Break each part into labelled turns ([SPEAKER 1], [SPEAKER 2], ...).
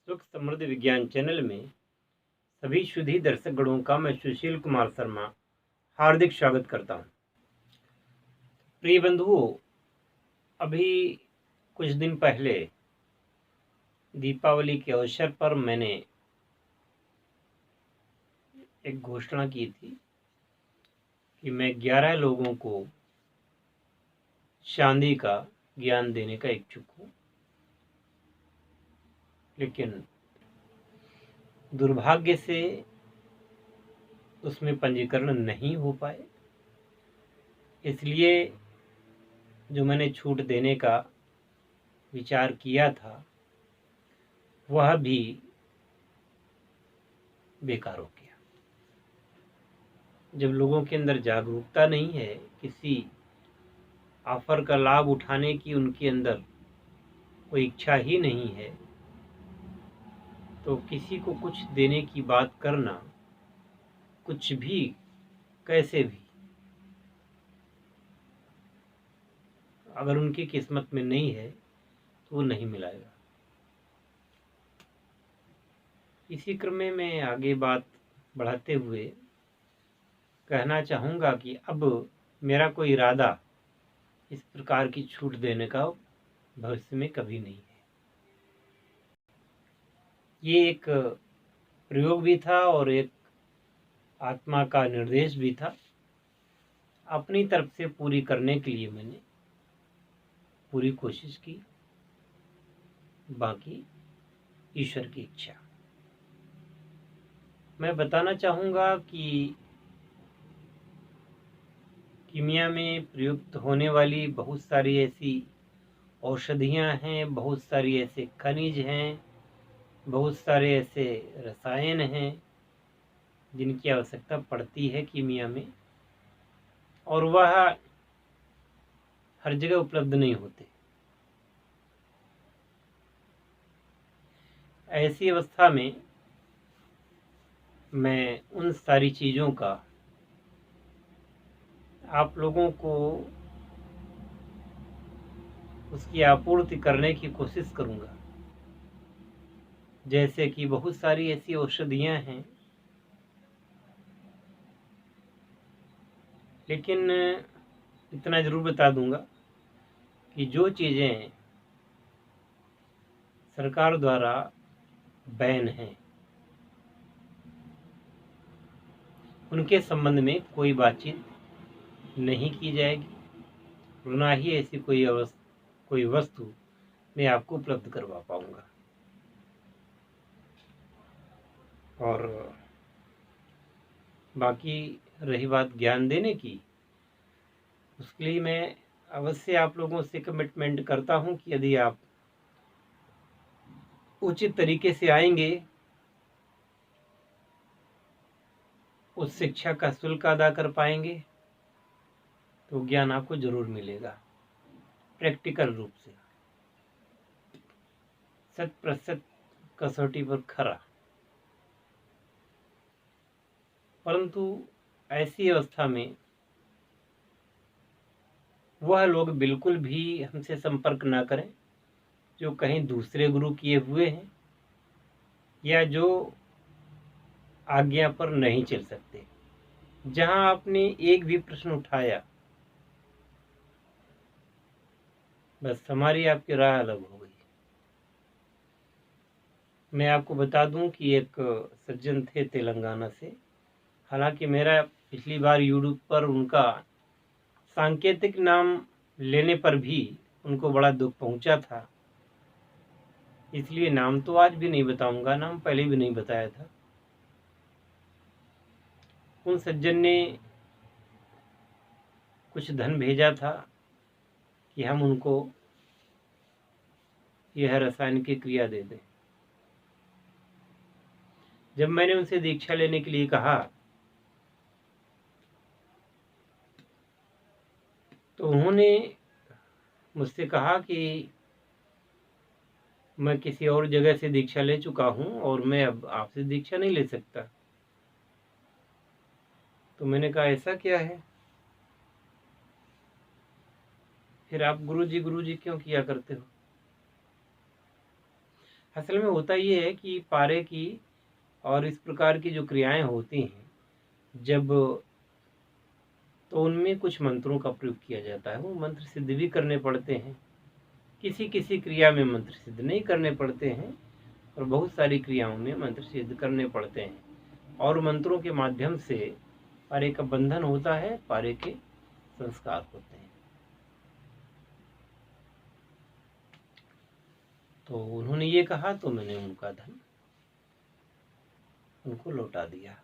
[SPEAKER 1] सुख समृद्ध विज्ञान चैनल में सभी शुद्धि दर्शकगणों का मैं सुशील कुमार शर्मा हार्दिक स्वागत करता हूं। प्रिय बंधुओं, अभी कुछ दिन पहले दीपावली के अवसर पर मैंने एक घोषणा की थी कि मैं 11 लोगों को चांदी का ज्ञान देने का इच्छुक हूं, लेकिन दुर्भाग्य से उसमें पंजीकरण नहीं हो पाए। इसलिए जो मैंने छूट देने का विचार किया था वह भी बेकार हो गया। जब लोगों के अंदर जागरूकता नहीं है, किसी ऑफर का लाभ उठाने की उनके अंदर कोई इच्छा ही नहीं है, तो किसी को कुछ देने की बात करना, कुछ भी कैसे भी, अगर उनकी किस्मत में नहीं है तो वो नहीं मिलेगा। इसी क्रम में मैं आगे बात बढ़ाते हुए कहना चाहूँगा कि अब मेरा कोई इरादा इस प्रकार की छूट देने का भविष्य में कभी नहीं है। ये एक प्रयोग भी था और एक आत्मा का निर्देश भी था। अपनी तरफ से पूरी करने के लिए मैंने पूरी कोशिश की, बाकी ईश्वर की इच्छा। मैं बताना चाहूँगा कि कीमिया में प्रयुक्त होने वाली बहुत सारी ऐसी औषधियाँ हैं, बहुत सारी ऐसे खनिज हैं, बहुत सारे ऐसे रसायन हैं जिनकी आवश्यकता पड़ती है कीमिया में, और वह हर जगह उपलब्ध नहीं होते। ऐसी अवस्था में मैं उन सारी चीज़ों का आप लोगों को उसकी आपूर्ति करने की कोशिश करूँगा। जैसे कि बहुत सारी ऐसी औषधियाँ हैं, लेकिन इतना ज़रूर बता दूंगा कि जो चीज़ें सरकार द्वारा बैन हैं उनके संबंध में कोई बातचीत नहीं की जाएगी, और ना ही ऐसी कोई वस्तु मैं आपको उपलब्ध करवा पाऊंगा। और बाकी रही बात ज्ञान देने की, उसके लिए मैं अवश्य आप लोगों से कमिटमेंट करता हूं कि यदि आप उचित तरीके से आएंगे, उस शिक्षा का शुल्क अदा कर पाएंगे, तो ज्ञान आपको जरूर मिलेगा, प्रैक्टिकल रूप से, 100% कसौटी पर खरा। परंतु ऐसी अवस्था में वह लोग बिल्कुल भी हमसे संपर्क ना करें जो कहीं दूसरे गुरु किए हुए हैं या जो आज्ञा पर नहीं चल सकते। जहां आपने एक भी प्रश्न उठाया, बस हमारी आपकी राह अलग हो गई। मैं आपको बता दूं कि एक सज्जन थे तेलंगाना से, हालांकि मेरा पिछली बार यूट्यूब पर उनका सांकेतिक नाम लेने पर भी उनको बड़ा दुख पहुंचा था, इसलिए नाम तो आज भी नहीं बताऊंगा, नाम पहले भी नहीं बताया था। उन सज्जन ने कुछ धन भेजा था कि हम उनको यह रसायन की क्रिया दे दें। जब मैंने उनसे दीक्षा लेने के लिए कहा तो उन्होंने मुझसे कहा कि मैं किसी और जगह से दीक्षा ले चुका हूं और मैं अब आपसे दीक्षा नहीं ले सकता। तो मैंने कहा ऐसा क्या है, फिर आप गुरुजी गुरुजी क्यों किया करते हो? असल में होता ये है कि पारे की और इस प्रकार की जो क्रियाएं होती हैं जब, तो उनमें कुछ मंत्रों का प्रयोग किया जाता है। वो मंत्र सिद्ध भी करने पड़ते हैं, किसी किसी क्रिया में मंत्र सिद्ध नहीं करने पड़ते हैं, और बहुत सारी क्रियाओं में मंत्र सिद्ध करने पड़ते हैं। और मंत्रों के माध्यम से पारे का बंधन होता है, पारे के संस्कार होते हैं। तो उन्होंने ये कहा तो मैंने उनका धन उनको लौटा दिया।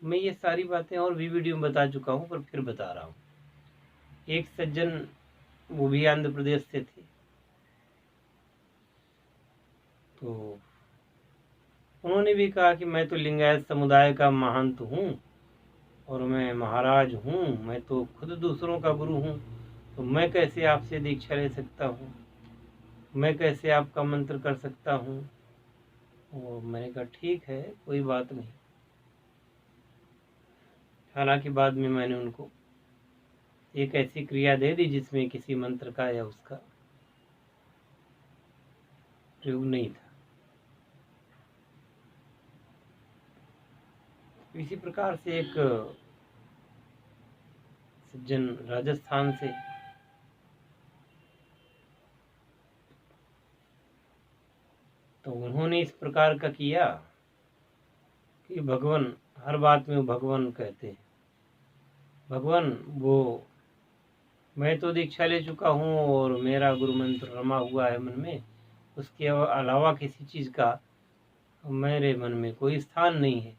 [SPEAKER 1] मैं ये सारी बातें और भी वीडियो में बता चुका हूँ, पर फिर बता रहा हूँ। एक सज्जन, वो भी आंध्र प्रदेश से थे, तो उन्होंने भी कहा कि मैं तो लिंगायत समुदाय का महंत हूँ और मैं महाराज हूँ, मैं तो खुद दूसरों का गुरु हूँ, तो मैं कैसे आपसे दीक्षा ले सकता हूँ, मैं कैसे आपका मंत्र कर सकता हूँ। और मैंने कहा ठीक है, कोई बात नहीं। हालांकि बाद में मैंने उनको एक ऐसी क्रिया दे दी जिसमें किसी मंत्र का या उसका प्रयोग नहीं था। इसी प्रकार से एक सज्जन राजस्थान से, तो उन्होंने इस प्रकार का किया कि भगवान, हर बात में भगवान कहते हैं। भगवान, वो मैं तो दीक्षा ले चुका हूँ और मेरा गुरु मंत्र रमा हुआ है मन में, उसके अलावा किसी चीज़ का मेरे मन में कोई स्थान नहीं है।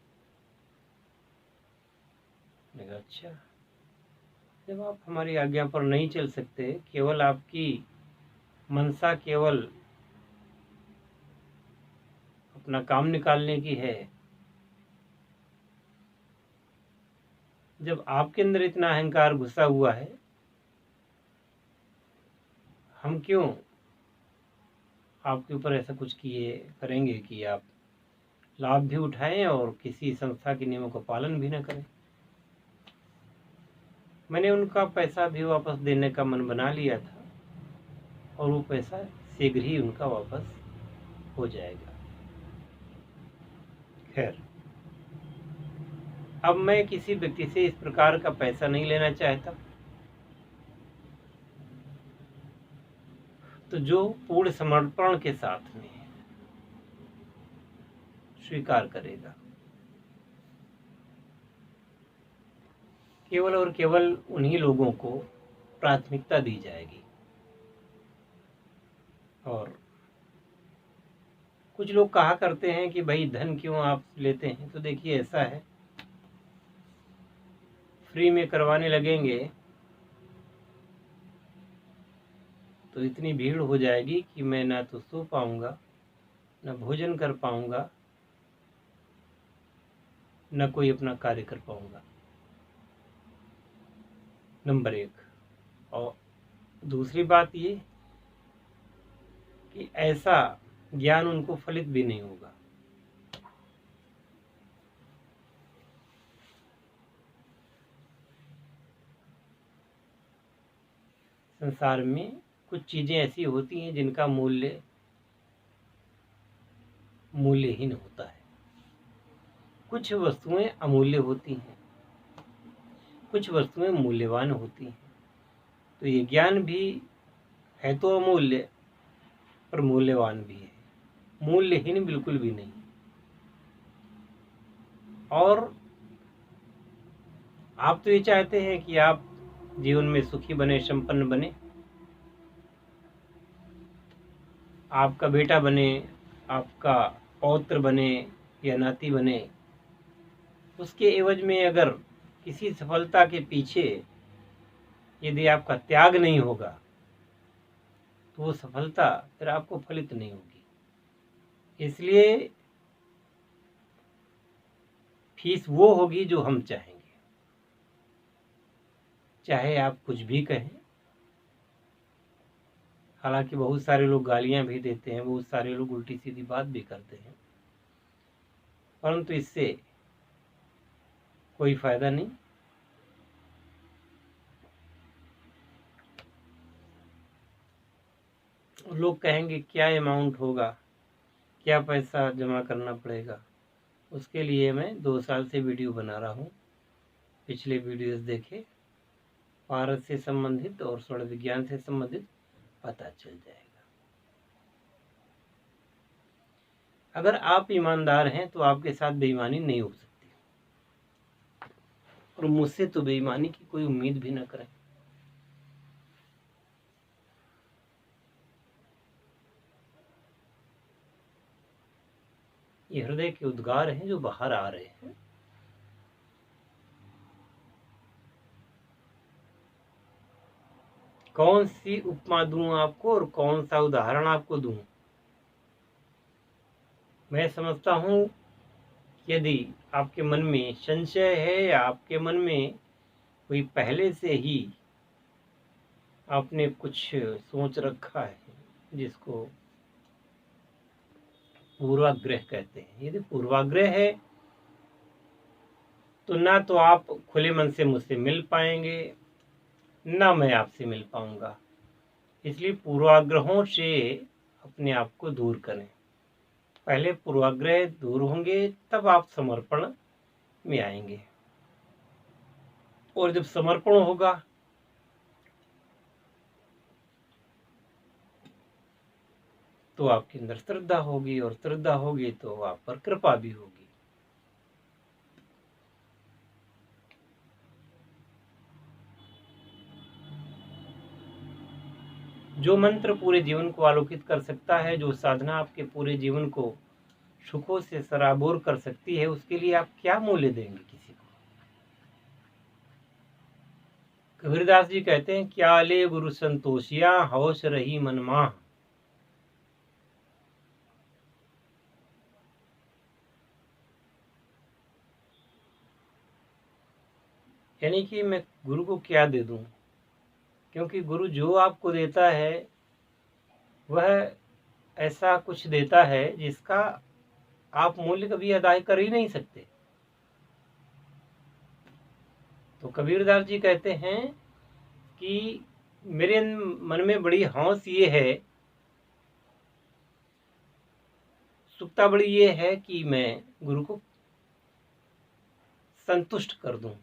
[SPEAKER 1] मैंने कहा अच्छा, जब आप हमारी आज्ञा पर नहीं चल सकते, केवल आपकी मनसा केवल अपना काम निकालने की है, जब आपके अंदर इतना अहंकार घुसा हुआ है, हम क्यों आपके ऊपर ऐसा कुछ करेंगे कि आप लाभ भी उठाएं और किसी संस्था के नियमों का पालन भी न करें। मैंने उनका पैसा भी वापस देने का मन बना लिया था, और वो पैसा शीघ्र ही उनका वापस हो जाएगा। खैर, अब मैं किसी व्यक्ति से इस प्रकार का पैसा नहीं लेना चाहता, तो जो पूर्ण समर्पण के साथ में स्वीकार करेगा, केवल और केवल उन्हीं लोगों को प्राथमिकता दी जाएगी। और कुछ लोग कहा करते हैं कि भाई धन क्यों आप लेते हैं, तो देखिए ऐसा है, फ्री में करवाने लगेंगे तो इतनी भीड़ हो जाएगी कि मैं ना तो सो पाऊंगा, ना भोजन कर पाऊंगा, न कोई अपना कार्य कर पाऊंगा, नंबर एक। और दूसरी बात ये कि ऐसा ज्ञान उनको फलित भी नहीं होगा। संसार में कुछ चीजें ऐसी होती हैं जिनका मूल्यहीन होता है। कुछ वस्तुएं अमूल्य होती हैं, कुछ वस्तुएं मूल्यवान होती हैं। तो ये ज्ञान भी है तो अमूल्य, पर मूल्यवान भी है, मूल्यहीन बिल्कुल भी नहीं। और आप तो ये चाहते हैं कि आप जीवन में सुखी बने, संपन्न बने, आपका बेटा बने, आपका पौत्र बने या नाती बने। उसके एवज में अगर किसी सफलता के पीछे यदि आपका त्याग नहीं होगा, तो वो सफलता फिर आपको फलित नहीं होगी। इसलिए फीस वो होगी जो हम चाहेंगे, चाहे आप कुछ भी कहें। हालांकि बहुत सारे लोग गालियां भी देते हैं, बहुत सारे लोग उल्टी सीधी बात भी करते हैं, परंतु इससे कोई फायदा नहीं। लोग कहेंगे क्या अमाउंट होगा, क्या पैसा जमा करना पड़ेगा। उसके लिए मैं 2 साल से वीडियो बना रहा हूँ। पिछले वीडियोस देखे, पारस से संबंधित और स्वर्ण विज्ञान से संबंधित पता चल जाएगा। अगर आप ईमानदार हैं तो आपके साथ बेईमानी नहीं हो सकती, और मुझसे तो बेईमानी की कोई उम्मीद भी न करें। ये हृदय के उद्गार हैं जो बाहर आ रहे हैं। कौन सी उपमा दूं आपको और कौन सा उदाहरण आपको दूं? मैं समझता हूं यदि आपके मन में संशय है या आपके मन में कोई पहले से ही आपने कुछ सोच रखा है जिसको पूर्वाग्रह कहते हैं, यदि पूर्वाग्रह है तो ना तो आप खुले मन से मुझसे मिल पाएंगे, ना मैं आपसे मिल पाऊंगा। इसलिए पूर्वाग्रहों से अपने आप को दूर करें। पहले पूर्वाग्रह दूर होंगे तब आप समर्पण में आएंगे, और जब समर्पण होगा तो आपके अंदर श्रद्धा होगी, और श्रद्धा होगी तो आप पर कृपा भी होगी। जो मंत्र पूरे जीवन को आलोकित कर सकता है, जो साधना आपके पूरे जीवन को सुखों से सराबोर कर सकती है, उसके लिए आप क्या मूल्य देंगे किसी को? कबीरदास जी कहते हैं, क्या ले गुरु संतोषिया, होश रही मन माह। यानी कि मैं गुरु को क्या दे दूं, क्योंकि गुरु जो आपको देता है वह ऐसा कुछ देता है जिसका आप मूल्य कभी अदा कर ही नहीं सकते। तो कबीरदास जी कहते हैं कि मेरे मन में बड़ी हौस ये है, सुखता बड़ी ये है कि मैं गुरु को संतुष्ट कर दूं,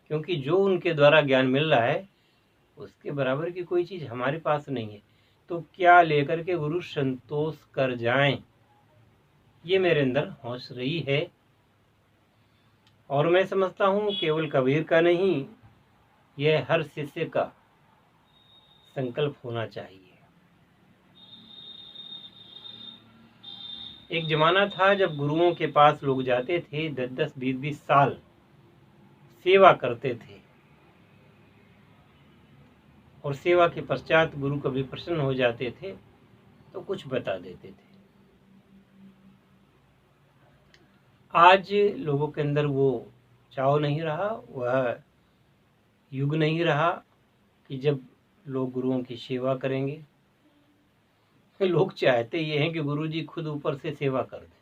[SPEAKER 1] क्योंकि जो उनके द्वारा ज्ञान मिल रहा है उसके बराबर की कोई चीज हमारे पास नहीं है। तो क्या लेकर के गुरु संतोष कर जाएं, ये मेरे अंदर हौस रही है। और मैं समझता हूँ केवल कबीर का नहीं, यह हर शिष्य का संकल्प होना चाहिए। एक जमाना था जब गुरुओं के पास लोग जाते थे, 10-10, 20-20 साल सेवा करते थे, और सेवा के पश्चात गुरु कभी प्रसन्न हो जाते थे तो कुछ बता देते थे। आज लोगों के अंदर वो चाव नहीं रहा, वह युग नहीं रहा कि जब लोग गुरुओं की सेवा करेंगे। लोग चाहते ये हैं कि गुरु जी खुद ऊपर से सेवा कर दें।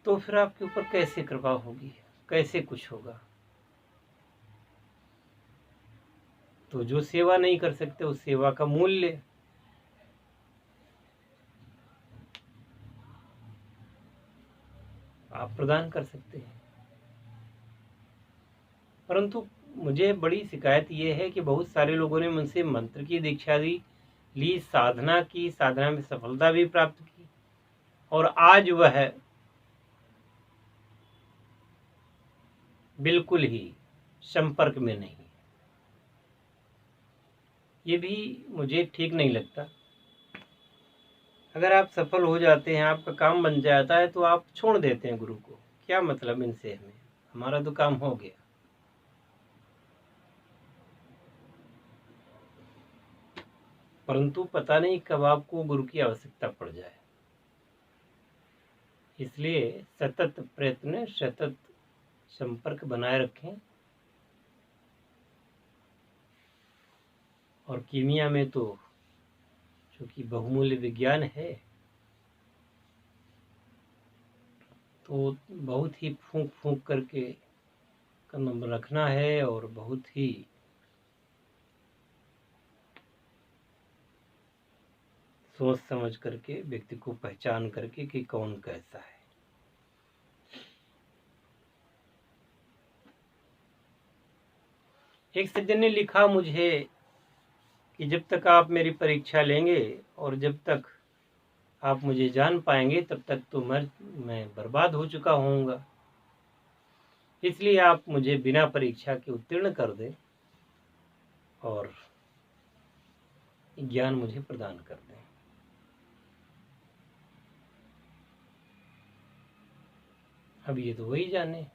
[SPEAKER 1] तो फिर आपके ऊपर कैसे कृपा होगी, कैसे कुछ होगा? तो जो सेवा नहीं कर सकते उस सेवा का मूल्य आप प्रदान कर सकते हैं। परंतु मुझे बड़ी शिकायत ये है कि बहुत सारे लोगों ने मुझसे मंत्र की दीक्षा ली, साधना की, साधना में सफलता भी प्राप्त की, और आज वह बिल्कुल ही संपर्क में नहीं। ये भी मुझे ठीक नहीं लगता। अगर आप सफल हो जाते हैं, आपका काम बन जाता है, तो आप छोड़ देते हैं गुरु को। क्या मतलब इनसे, हमारा तो काम हो गया। परंतु पता नहीं कब आपको गुरु की आवश्यकता पड़ जाए। इसलिए सतत प्रयत्न, सतत संपर्क बनाए रखें। और कीमिया में तो चूंकि बहुमूल्य विज्ञान है, तो बहुत ही फूंक फूंक करके कदम रखना है, और बहुत ही सोच समझ करके, व्यक्ति को पहचान करके कि कौन कैसा है। एक सज्जन ने लिखा मुझे कि जब तक आप मेरी परीक्षा लेंगे और जब तक आप मुझे जान पाएंगे तब तक तो मैं बर्बाद हो चुका होऊंगा, इसलिए आप मुझे बिना परीक्षा के उत्तीर्ण कर दें और ज्ञान मुझे प्रदान कर दें। अब ये तो वही जाने।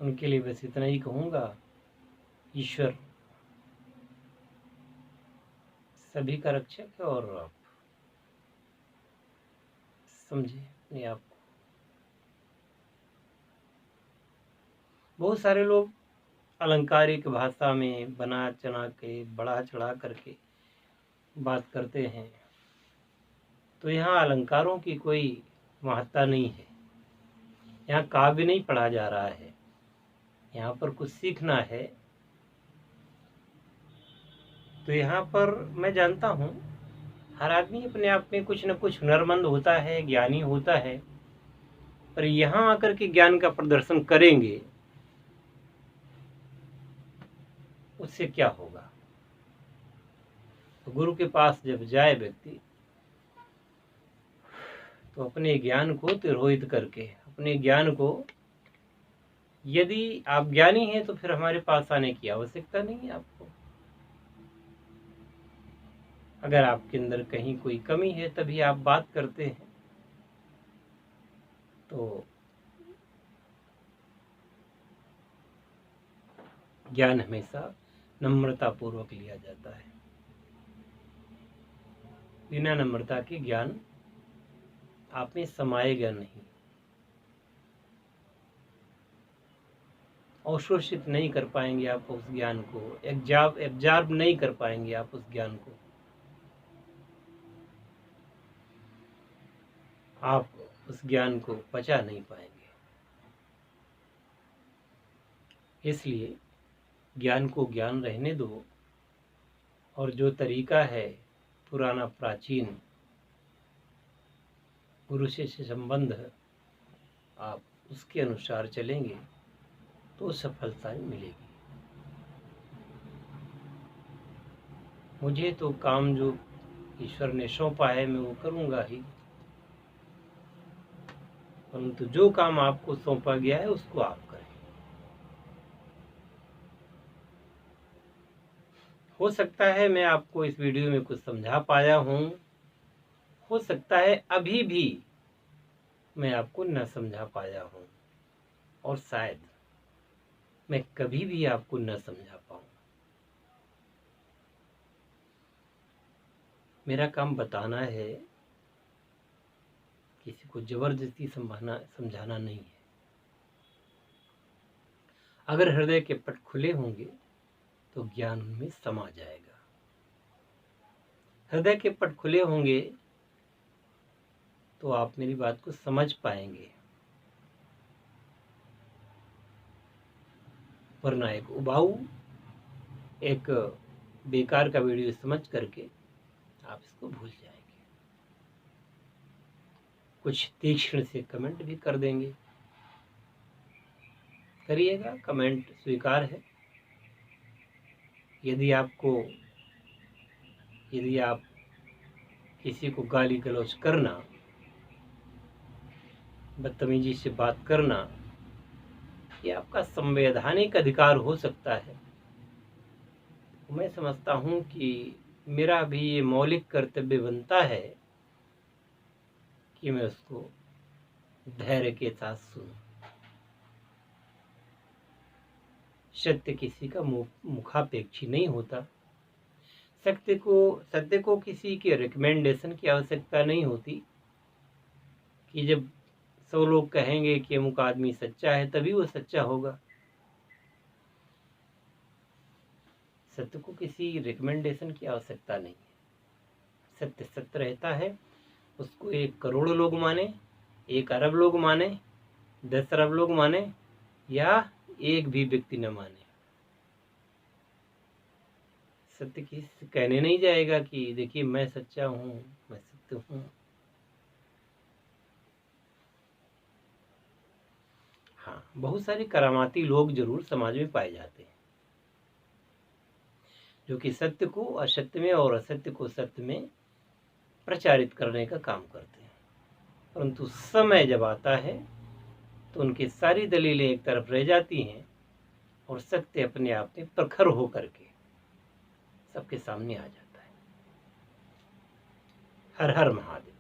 [SPEAKER 1] उनके लिए बस इतना ही कहूँगा, ईश्वर सभी का रक्षक है और आप समझे अपने आप को। बहुत सारे लोग अलंकारिक भाषा में बना चना के बढ़ा चढ़ा करके बात करते हैं, तो यहाँ अलंकारों की कोई महत्ता नहीं है। यहाँ काव्य नहीं पढ़ा जा रहा है, यहाँ पर कुछ सीखना है। तो यहाँ पर मैं जानता हूँ हर आदमी अपने आप में कुछ न कुछ हुनरमंद होता है, ज्ञानी होता है, पर यहाँ आकर के ज्ञान का प्रदर्शन करेंगे उससे क्या होगा। तो गुरु के पास जब जाए व्यक्ति तो अपने ज्ञान को तिरोहित करके, अपने ज्ञान को, यदि आप ज्ञानी हैं तो फिर हमारे पास आने की आवश्यकता नहीं है आपको। अगर आपके अंदर कहीं कोई कमी है तभी आप बात करते हैं, तो ज्ञान हमेशा नम्रता पूर्वक लिया जाता है। बिना नम्रता के ज्ञान आप में समाएगा नहीं, अवशोषित नहीं कर पाएंगे आप उस ज्ञान को, एब्जॉर्ब नहीं कर पाएंगे आप उस ज्ञान को। आप उस ज्ञान को पचा नहीं पाएंगे। इसलिए ज्ञान को ज्ञान रहने दो, और जो तरीका है पुराना प्राचीन गुरु से संबंध, आप उसके अनुसार चलेंगे तो सफलता मिलेगी। मुझे तो काम जो ईश्वर ने सौंपा है मैं वो करूँगा ही, परंतु जो काम आपको सौंपा गया है उसको आप करें। हो सकता है मैं आपको इस वीडियो में कुछ समझा पाया हूँ, हो सकता है अभी भी मैं आपको न समझा पाया हूँ, और शायद मैं कभी भी आपको न समझा पाऊँ। मेरा काम बताना है, किसी को जबरदस्ती समझाना नहीं है। अगर हृदय के पट खुले होंगे तो ज्ञान उनमें समा जाएगा। हृदय के पट खुले होंगे तो आप मेरी बात को समझ पाएंगे, वरना एक उबाऊ, एक बेकार का वीडियो समझ करके आप इसको भूल जाएंगे। कुछ तीक्ष्ण से कमेंट भी कर देंगे, करिएगा, कमेंट स्वीकार है। यदि आप किसी को गाली गलौज करना, बदतमीजी से बात करना, ये आपका संवैधानिक अधिकार हो सकता है। मैं समझता हूँ कि मेरा भी ये मौलिक कर्तव्य बनता है कि मैं उसको धैर्य के साथ सुनूं। सत्य किसी का मुखापेक्षी नहीं होता। सत्य को किसी के रिकमेंडेशन की आवश्यकता नहीं होती कि जब 100 लोग कहेंगे कि अमुक आदमी सच्चा है तभी वो सच्चा होगा। सत्य को किसी रिकमेंडेशन की आवश्यकता नहीं है। सत्य सत्य रहता है, उसको 1 करोड़ लोग माने, 1 अरब लोग माने, 10 अरब लोग माने, या एक भी व्यक्ति न माने, सत्य किसी से कहने नहीं जाएगा कि देखिए मैं सच्चा हूँ, मैं सत्य हूँ। हाँ, बहुत सारे करामाती लोग जरूर समाज में पाए जाते हैं, जो कि सत्य को असत्य में और असत्य को सत्य में प्रचारित करने का काम करते हैं। परंतु समय जब आता है तो उनकी सारी दलीलें एक तरफ रह जाती हैं और सत्य अपने आप में प्रखर होकर के सबके सामने आ जाता है। हर हर महादेव।